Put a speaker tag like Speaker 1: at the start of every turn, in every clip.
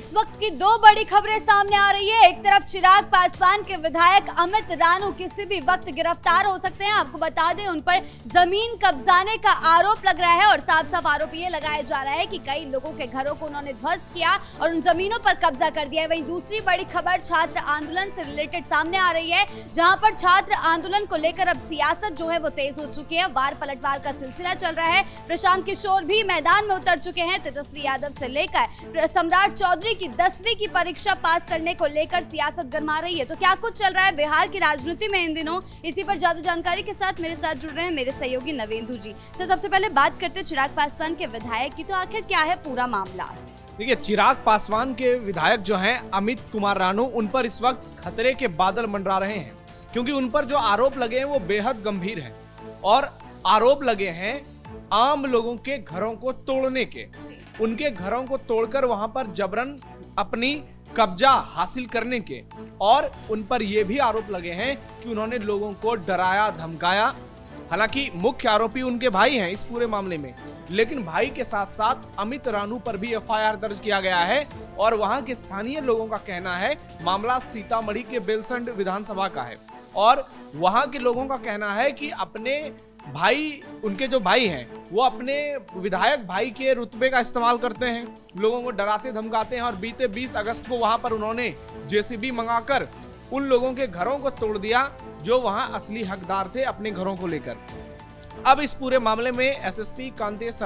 Speaker 1: इस वक्त की दो बड़ी खबरें सामने आ रही है। एक तरफ चिराग पासवान के विधायक अमित रानू किसी भी वक्त गिरफ्तार हो सकते हैं। आपको बता दें उन पर जमीन कब्जाने का आरोप लग रहा है और साफ साफ आरोप ये लगाया जा रहा है कि कई लोगों के घरों को उन्होंने ध्वस्त किया और उन जमीनों पर कब्जा कर दिया है। वहीं दूसरी बड़ी खबर छात्र आंदोलन से रिलेटेड सामने आ रही है, जहां पर छात्र आंदोलन को लेकर अब सियासत जो है वो तेज हो चुकी है। वार पलटवार का सिलसिला चल रहा है। प्रशांत किशोर भी मैदान में उतर चुके हैं। तेजस्वी यादव से लेकर सम्राट चौधरी की 10वीं की परीक्षा पास करने को लेकर सियासत गरमा रही है। तो क्या कुछ चल रहा है बिहार की राजनीति में इन दिनों, इसी पर ज्यादा जानकारी के साथ मेरे साथ जुड़ रहे हैं मेरे सहयोगी नवेंदु जी। सबसे पहले बात करते हैं चिराग पासवान के विधायक की, तो आखिर क्या है पूरा मामला?
Speaker 2: देखिए, चिराग पासवान के विधायक जो हैं अमित कुमार रानू, उन पर इस वक्त खतरे के बादल मंडरा रहे हैं, क्योंकि उन पर जो आरोप लगे हैं वो बेहद गंभीर हैं और आरोप लगे हैं आम लोगों के घरों को तोड़ने के। उनके घरों को तोड़कर वहां पर जबरन अपनी कब्जा हासिल करने के, और उन पर यह भी आरोप लगे हैं कि उन्होंने लोगों को डराया धमकाया। हालांकि मुख्य आरोपी उनके भाई हैं इस पूरे मामले में, लेकिन भाई के साथ साथ अमित रानू पर भी एफआईआर दर्ज किया गया है और वहां के स्थानीय लोगों का कहना है मामला सीतामढ़ी के बेलसंड विधानसभा का है और वहां के लोगों का कहना है कि अपने भाई, उनके जो भाई हैं वो अपने विधायक भाई के रुतबे का इस्तेमाल करते हैं, लोगों को डराते धमकाते हैं और बीते 20 अगस्त को वहां पर उन्होंने जेसीबी मंगाकर उन लोगों के घरों को तोड़ दिया जो वहां असली हकदार थे अपने घरों को लेकर। अब इस पूरे मामले में एसएसपी कांतेश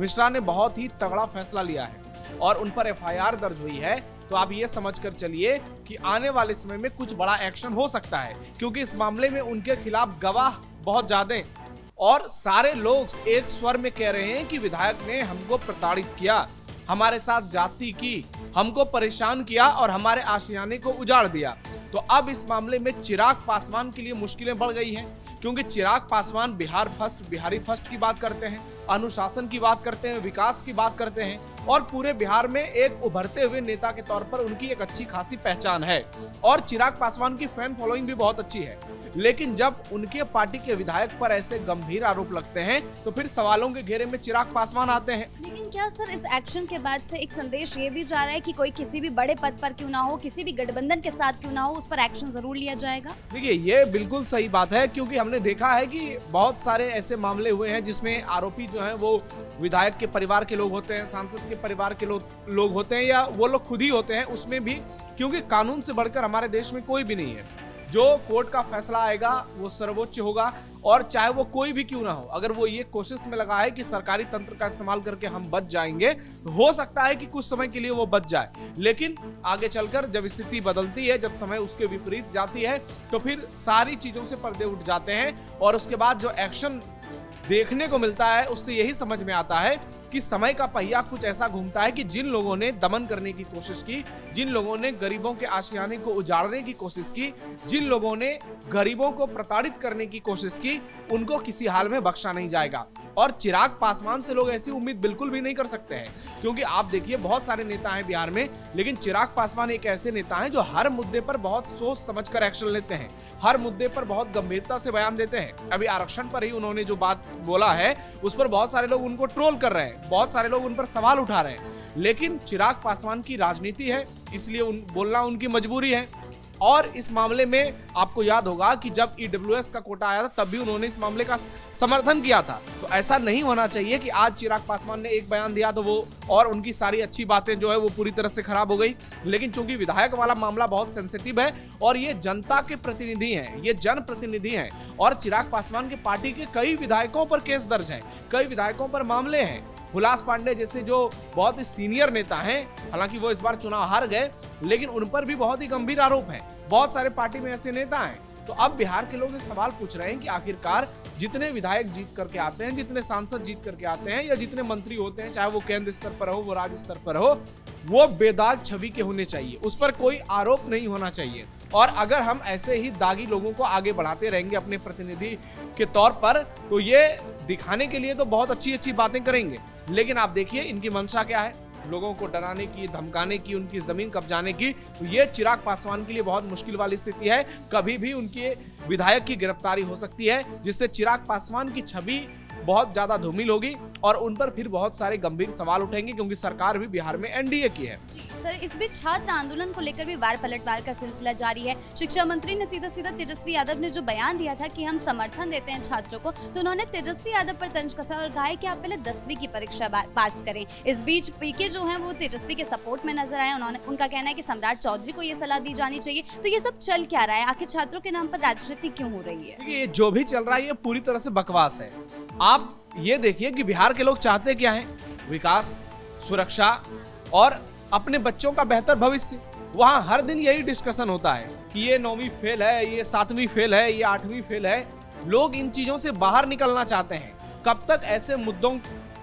Speaker 2: मिश्रा ने बहुत ही तगड़ा फैसला लिया है और उन पर एफआईआर दर्ज हुई है। तो आप ये समझकर चलिए कि आने वाले समय में कुछ बड़ा एक्शन हो सकता है, क्योंकि इस मामले में उनके खिलाफ गवाह बहुत ज्यादा हैं और सारे लोग एक स्वर में कह रहे हैं कि विधायक ने हमको प्रताड़ित किया, हमारे साथ जाति की, हमको परेशान किया और हमारे आशियाने को उजाड़ दिया। तो अब इस मामले में चिराग पासवान के लिए मुश्किलें बढ़ गई हैं, क्योंकि चिराग पासवान बिहार फर्स्ट, बिहारी फर्स्ट की बात करते हैं, अनुशासन की बात करते हैं, विकास की बात करते हैं और पूरे बिहार में एक उभरते हुए नेता के तौर पर उनकी एक अच्छी खासी पहचान है और चिराग पासवान की फैन फॉलोइंग भी बहुत अच्छी है। लेकिन जब उनके पार्टी के विधायक पर ऐसे गंभीर आरोप लगते हैं तो फिर सवालों के घेरे में चिराग पासवान आते हैं।
Speaker 1: लेकिन क्या सर इस एक्शन के बाद से एक संदेश ये भी जा रहा है कि कोई किसी भी बड़े पद पर क्यों ना हो, किसी भी गठबंधन के साथ क्यों ना हो, उस पर एक्शन जरूर लिया जाएगा?
Speaker 2: देखिए, ये बिल्कुल सही बात है, क्योंकि हमने देखा है कि बहुत सारे ऐसे मामले हुए हैं जिसमें आरोपी जो है वो विधायक के परिवार के लोग होते हैं, सांसद के परिवार के लोग होते हैं या वो लोग खुद ही होते हैं। उसमें भी क्योंकि कानून से बढ़कर हमारे देश में कोई भी नहीं है, जो कोर्ट का फैसला आएगा वो सर्वोच्च होगा और चाहे वो कोई भी क्यों ना हो, अगर वो ये कोशिश में लगा है कि सरकारी तंत्र का इस्तेमाल करके हम बच जाएंगे, तो हो सकता है कि कुछ समय के लिए वो बच जाए, लेकिन आगे चलकर जब स्थिति बदलती है, जब समय उसके विपरीत जाती है, तो फिर सारी चीजों से पर्दे उठ जाते हैं और उसके बाद जो एक्शन देखने को मिलता है उससे यही समझ में आता है कि समय का पहिया कुछ ऐसा घूमता है कि जिन लोगों ने दमन करने की कोशिश की, जिन लोगों ने गरीबों के आशियाने को उजाड़ने की कोशिश की, जिन लोगों ने गरीबों को प्रताड़ित करने की कोशिश की, उनको किसी हाल में बख्शा नहीं जाएगा। और चिराग पासवान से लोग ऐसी उम्मीद बिल्कुल भी नहीं कर सकते हैं, क्योंकि आप देखिए बहुत सारे नेता हैं बिहार में, लेकिन चिराग पासवान एक ऐसे नेता हैं जो हर मुद्दे पर बहुत सोच समझकर एक्शन लेते हैं, हर मुद्दे पर बहुत गंभीरता से बयान देते हैं। अभी आरक्षण पर ही उन्होंने जो बात बोला है उस पर बहुत सारे लोग उनको ट्रोल कर रहे हैं, बहुत सारे लोग उन पर सवाल उठा रहे हैं, लेकिन चिराग पासवान की राजनीति है, इसलिए बोलना उनकी मजबूरी है। और इस मामले में आपको याद होगा कि जब ईडब्ल्यूएस का कोटा आया था तब भी उन्होंने इस मामले का समर्थन किया था। तो ऐसा नहीं होना चाहिए कि आज चिराग पासवान ने एक बयान दिया तो वो और उनकी सारी अच्छी बातें जो है वो पूरी तरह से खराब हो गई। लेकिन चूंकि विधायक वाला मामला बहुत सेंसिटिव है और ये जनता के प्रतिनिधि हैं, ये जनप्रतिनिधि हैं और चिराग पासवान के पार्टी के कई विधायकों पर केस दर्ज है, कई विधायकों पर मामले हैं। हुलास पांडे जैसे जो बहुत ही सीनियर नेता हैं, हालांकि वो इस बार चुनाव हार गए, लेकिन उन पर भी बहुत ही गंभीर आरोप हैं। बहुत सारे पार्टी में ऐसे नेता हैं। तो अब बिहार के लोग ये सवाल पूछ रहे हैं कि आखिरकार जितने विधायक जीत करके आते हैं, जितने सांसद जीत करके आते हैं या जितने मंत्री होते हैं, चाहे वो केंद्र स्तर पर हो, वो राज्य स्तर पर हो, वो बेदाग छवि के होने चाहिए, उस पर कोई आरोप नहीं होना चाहिए। और अगर हम ऐसे ही दागी लोगों को आगे बढ़ाते रहेंगे अपने प्रतिनिधि के तौर पर, तो ये दिखाने के लिए तो बहुत अच्छी अच्छी बातें करेंगे, लेकिन आप देखिए इनकी मंशा क्या है, लोगों को डराने की, धमकाने की, उनकी जमीन कब्जाने की। तो ये चिराग पासवान के लिए बहुत मुश्किल वाली स्थिति है। कभी भी उनके विधायक की गिरफ्तारी हो सकती है, जिससे चिराग पासवान की छवि बहुत ज्यादा धूमिल होगी और उन पर फिर बहुत सारे गंभीर सवाल उठेंगे, क्योंकि सरकार भी बिहार में एनडीए की है।
Speaker 1: सर, इस बीच छात्र आंदोलन को लेकर भी वार पलटवार का सिलसिला जारी है। शिक्षा मंत्री ने सीधा सीधा तेजस्वी यादव ने जो बयान दिया था कि हम समर्थन देते हैं छात्रों को, तो उन्होंने तेजस्वी यादव पर तंज कसा और कहा है कि आप पहले 10वीं की परीक्षा पास करें। इस बीच पीके जो है वो तेजस्वी के सपोर्ट में नजर आए। उनका कहना है कि सम्राट चौधरी को ये सलाह दी जानी चाहिए। तो ये सब चल क्या रहा है? आखिर छात्रों के नाम पर राजनीति क्यों हो रही है?
Speaker 2: ये जो भी चल रहा है ये पूरी तरह से बकवास है। आप ये देखिए कि बिहार के लोग चाहते क्या हैं? विकास, सुरक्षा और अपने बच्चों का बेहतर भविष्य। वहाँ हर दिन यही डिस्कशन होता है कि ये 9वीं फेल है, ये 7वीं फेल है, ये 8वीं फेल है। लोग इन चीजों से बाहर निकलना चाहते हैं। कब तक ऐसे मुद्दों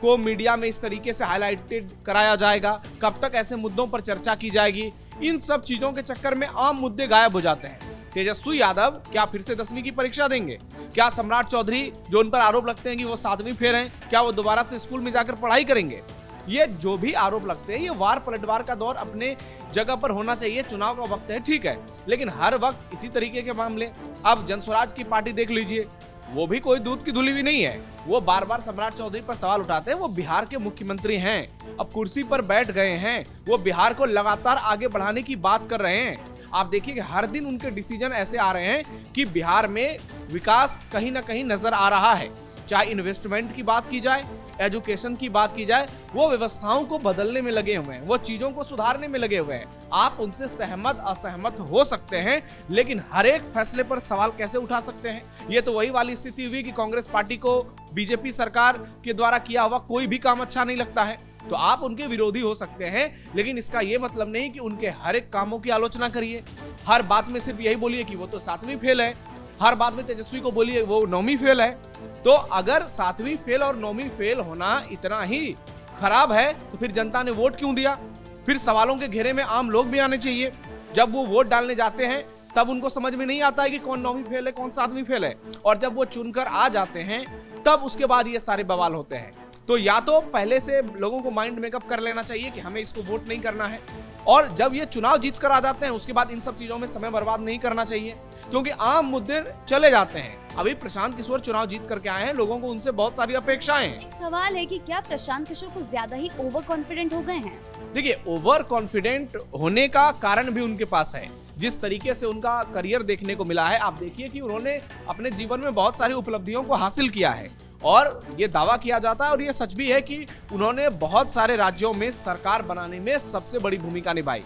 Speaker 2: को मीडिया में इस तरीके से हाईलाइटेड कराया जाएगा? कब तक ऐसे मुद्दों पर चर्चा की जाएगी? इन सब चीजों के चक्कर में आम मुद्दे गायब हो जाते हैं। तेजस्वी यादव क्या फिर से 10वीं की परीक्षा देंगे? क्या सम्राट चौधरी, जो उन पर आरोप लगते हैं कि वो 7वीं फेल हैं, क्या वो दोबारा से स्कूल में जाकर पढ़ाई करेंगे? ये जो भी आरोप लगते हैं, ये वार पलटवार का दौर अपने जगह पर होना चाहिए। चुनाव का वक्त है, ठीक है, लेकिन हर वक्त इसी तरीके के मामले। अब जनस्वराज की पार्टी देख लीजिए, वो भी कोई दूध की धुली हुई नहीं है। वो बार बार सम्राट चौधरी पर सवाल उठाते हैं। वो बिहार के मुख्यमंत्री हैं, अब कुर्सी पर बैठ गए हैं, वो बिहार को लगातार आगे बढ़ाने की बात कर रहे हैं। आप देखिए कि हर दिन उनके डिसीजन ऐसे आ रहे हैं कि बिहार में विकास कहीं ना कहीं नजर आ रहा है। चाहे इन्वेस्टमेंट की बात की जाए, एजुकेशन की बात की जाए, वो व्यवस्थाओं को बदलने में लगे हुए हैं, वो चीजों को सुधारने में लगे हुए हैं। आप उनसे सहमत असहमत हो सकते हैं, लेकिन हर एक फैसले पर सवाल कैसे उठा सकते हैं? ये तो वही वाली स्थिति हुई कि कांग्रेस पार्टी को बीजेपी सरकार के द्वारा किया हुआ कोई भी काम अच्छा नहीं लगता है, तो आप उनके विरोधी हो सकते हैं, लेकिन इसका ये मतलब नहीं कि उनके हर एक कामों की आलोचना करिए। हर बात में सिर्फ यही बोलिए कि वो तो 7वीं फेल है, हर बात में तेजस्वी को बोलिए वो 9वीं फेल है। तो अगर 7वीं फेल और 9वीं फेल होना इतना ही खराब है, तो फिर जनता ने वोट क्यों दिया? फिर सवालों के घेरे में आम लोग भी आने चाहिए। जब वो वोट डालने जाते हैं तब उनको समझ में नहीं आता है कि कौन 9वीं फेल है, कौन 7वीं फेल है, और जब वो चुनकर आ जाते हैं तब उसके बाद ये सारे बवाल होते हैं। तो या तो पहले से लोगों को माइंड मेकअप कर लेना चाहिए कि हमें इसको वोट नहीं करना है, और जब ये चुनाव जीत कर आ जाते हैं उसके बाद इन सब चीजों में समय बर्बाद नहीं करना चाहिए, क्योंकि आम मुद्दे चले जाते हैं। अभी प्रशांत किशोर चुनाव जीत करके आए हैं, लोगों को उनसे बहुत सारी अपेक्षाएं हैं।
Speaker 1: एक सवाल है कि क्या प्रशांत किशोर कुछ ज्यादा ही ओवर कॉन्फिडेंट हो गए हैं?
Speaker 2: देखिए, ओवर कॉन्फिडेंट होने का कारण भी उनके पास है। जिस तरीके से उनका करियर देखने को मिला है, आप देखिए कि उन्होंने अपने जीवन में बहुत सारी उपलब्धियों को हासिल किया है, और ये दावा किया जाता है और ये सच भी है कि उन्होंने बहुत सारे राज्यों में सरकार बनाने में सबसे बड़ी भूमिका निभाई।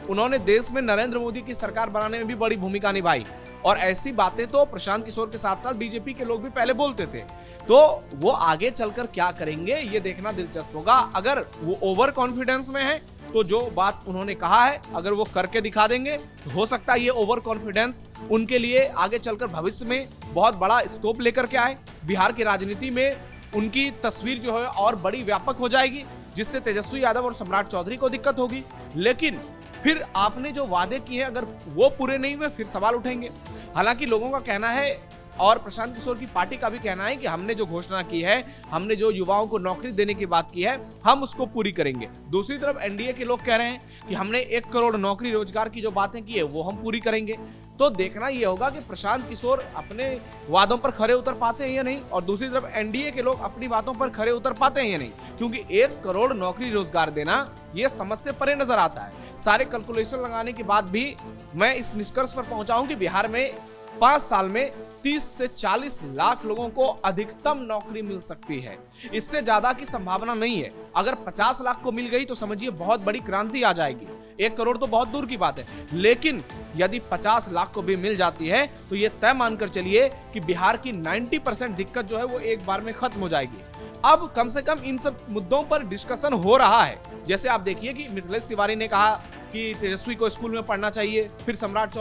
Speaker 2: उन्होंने देश में नरेंद्र मोदी की सरकार बनाने में भी बड़ी भूमिका निभाई, और ऐसी बातें तो प्रशांत किशोर के साथ साथ बीजेपी के लोग भी पहले बोलते थे। तो वो आगे चलकर क्या करेंगे ये देखना दिलचस्प होगा। अगर वो ओवर कॉन्फिडेंस में है तो जो बात उन्होंने कहा है अगर वो करके दिखा देंगे तो हो सकता है ये ओवर कॉन्फिडेंस उनके लिए आगे चलकर भविष्य में बहुत बड़ा स्कोप लेकर के आए। बिहार की राजनीति में उनकी तस्वीर जो है और बड़ी व्यापक हो जाएगी, जिससे तेजस्वी यादव और सम्राट चौधरी को दिक्कत होगी। लेकिन फिर आपने जो वादे किए अगर वो पूरे नहीं हुए फिर सवाल उठेंगे। हालांकि लोगों का कहना है और प्रशांत किशोर की पार्टी का भी कहना है कि हमने जो घोषणा की है, हमने जो युवाओं को नौकरी देने की बात की है, हम उसको पूरी करेंगे। दूसरी तरफ एनडीए के लोग कह रहे हैं कि हमने 1 करोड़ नौकरी रोजगार की जो बातें की है वो हम पूरी करेंगे। तो देखना ये होगा कि प्रशांत किशोर अपने वादों पर खरे उतर पाते हैं या नहीं, और दूसरी तरफ एनडीए के लोग अपनी बातों पर खरे उतर पाते हैं या नहीं, क्योंकि 1 करोड़ नौकरी रोजगार देना ये समझ से परे नजर आता है। सारे कैलकुलेशन लगाने के बाद भी मैं इस निष्कर्ष पर पहुंचा हूं कि बिहार में 5 साल में 30 से 40 लाख लोगों को अधिकतम नौकरी मिल सकती है। इससे ज्यादा की संभावना नहीं है। अगर 50 लाख को मिल गई तो समझिए बहुत बड़ी क्रांति आ जाएगी। 1 करोड़ तो बहुत दूर की बात है, लेकिन यदि 50 लाख को भी मिल जाती है तो ये तय मानकर चलिए कि बिहार की 90% दिक्कत जो है वो एक बार में खत्म हो जाएगी। अब कम से कम इन सब मुद्दों पर डिस्कशन हो रहा है। जैसे आप देखिए कि मिथिलेश तिवारी ने कहा कि तेजस्वी को स्कूल में पढ़ना चाहिए, फिर सम्राट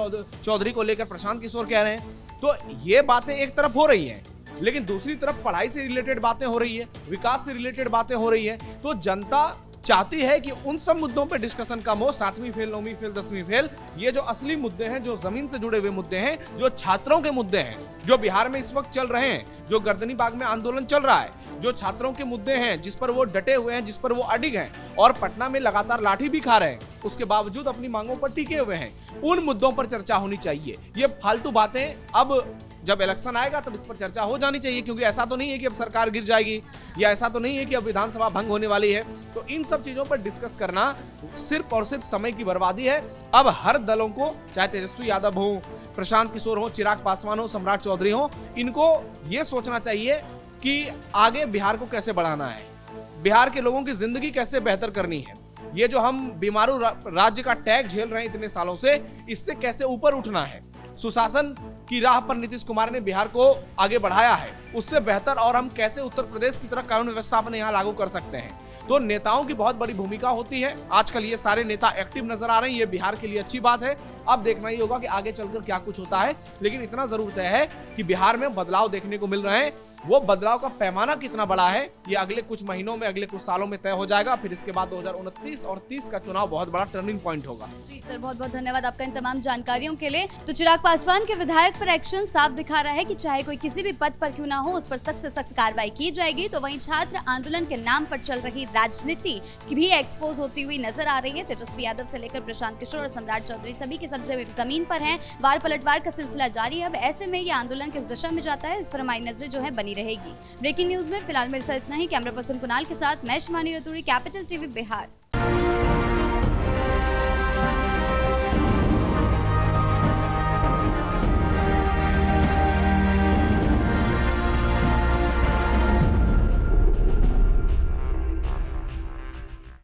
Speaker 2: चौधरी को लेकर प्रशांत किशोर कह रहे हैं। तो ये बातें एक तरफ हो रही हैं, लेकिन दूसरी तरफ पढ़ाई से रिलेटेड बातें हो रही है, विकास से रिलेटेड बातें हो रही है। तो जनता चाहती है कि उन सब मुद्दों पे डिस्कशन कम हो। 7वीं फेल, 9वीं फेल, 10वीं फेल, ये जो असली मुद्दे हैं, जो जमीन से जुड़े हुए मुद्दे हैं, जो छात्रों के मुद्दे हैं, जो बिहार में इस वक्त चल रहे हैं, जो गर्दनी बाग में आंदोलन चल रहा है, जो छात्रों के मुद्दे हैं जिस पर वो डटे हुए हैं, जिस पर वो अडिग हैं और पटना में लगातार लाठी भी खा रहे हैं, उसके बावजूद अपनी मांगों पर टिके हुए हैं। उन मुद्दों पर चर्चा होनी चाहिए। ये फालतू बातें अब जब इलेक्शन आएगा तब इस पर चर्चा हो जानी चाहिए, क्योंकि ऐसा तो नहीं है कि अब सरकार गिर जाएगी या ऐसा तो नहीं है कि अब विधानसभा भंग होने वाली है। तो इन सब चीजों पर डिस्कस करना सिर्फ और सिर्फ समय की बर्बादी है। अब हर दलों को, चाहे तेजस्वी यादव हो, प्रशांत किशोर हो, चिराग पासवान हो, सम्राट चौधरी हो, इनको ये सोचना चाहिए कि आगे बिहार को कैसे बढ़ाना है, बिहार के लोगों की जिंदगी कैसे बेहतर करनी है। ये जो हम बीमारू राज्य का टैग झेल रहे हैं इतने सालों से, इससे कैसे ऊपर उठना है। सुशासन की राह पर नीतीश कुमार ने बिहार को आगे बढ़ाया है, उससे बेहतर और हम कैसे उत्तर प्रदेश की तरह कानून व्यवस्था अपने यहाँ लागू कर सकते हैं। तो नेताओं की बहुत बड़ी भूमिका होती है। आजकल ये सारे नेता एक्टिव नजर आ रहे हैं, ये बिहार के लिए अच्छी बात है। अब देखना ही होगा कि आगे चलकर क्या कुछ होता है, लेकिन इतना जरूर तय है कि बिहार में बदलाव देखने को मिल रहे हैं। वो बदलाव का पैमाना कितना बड़ा है ये अगले कुछ महीनों में, अगले कुछ सालों में तय हो जाएगा। फिर इसके बाद 2029 और 30 का चुनाव बहुत बड़ा टर्निंग पॉइंट होगा।
Speaker 1: जी सर, बहुत बहुत धन्यवाद आपका इन तमाम जानकारियों के लिए। तो चिराग पासवान के विधायक पर एक्शन साफ दिखा रहा है कि चाहे कोई किसी भी पद पर क्यों ना हो, उस पर सख्त से सख्त कार्रवाई की जाएगी। तो वहीं छात्र आंदोलन के नाम पर चल रही राजनीति की भी एक्सपोज होती हुई नजर आ रही है। तेजस्वी यादव से लेकर प्रशांत किशोर और सम्राट चौधरी सभी के सब जमीन पर हैं। वार पलटवार का सिलसिला जारी है। अब ऐसे में ये आंदोलन किस दिशा में जाता है, इस पर हमारी नजर जो है बनी रहेगी। ब्रेकिंग न्यूज में फिलहाल मेरे साथ इतना ही। कैमरा पर्सन कुणाल के साथ मैं शिवानी रतूड़ी, कैपिटल टीवी बिहार।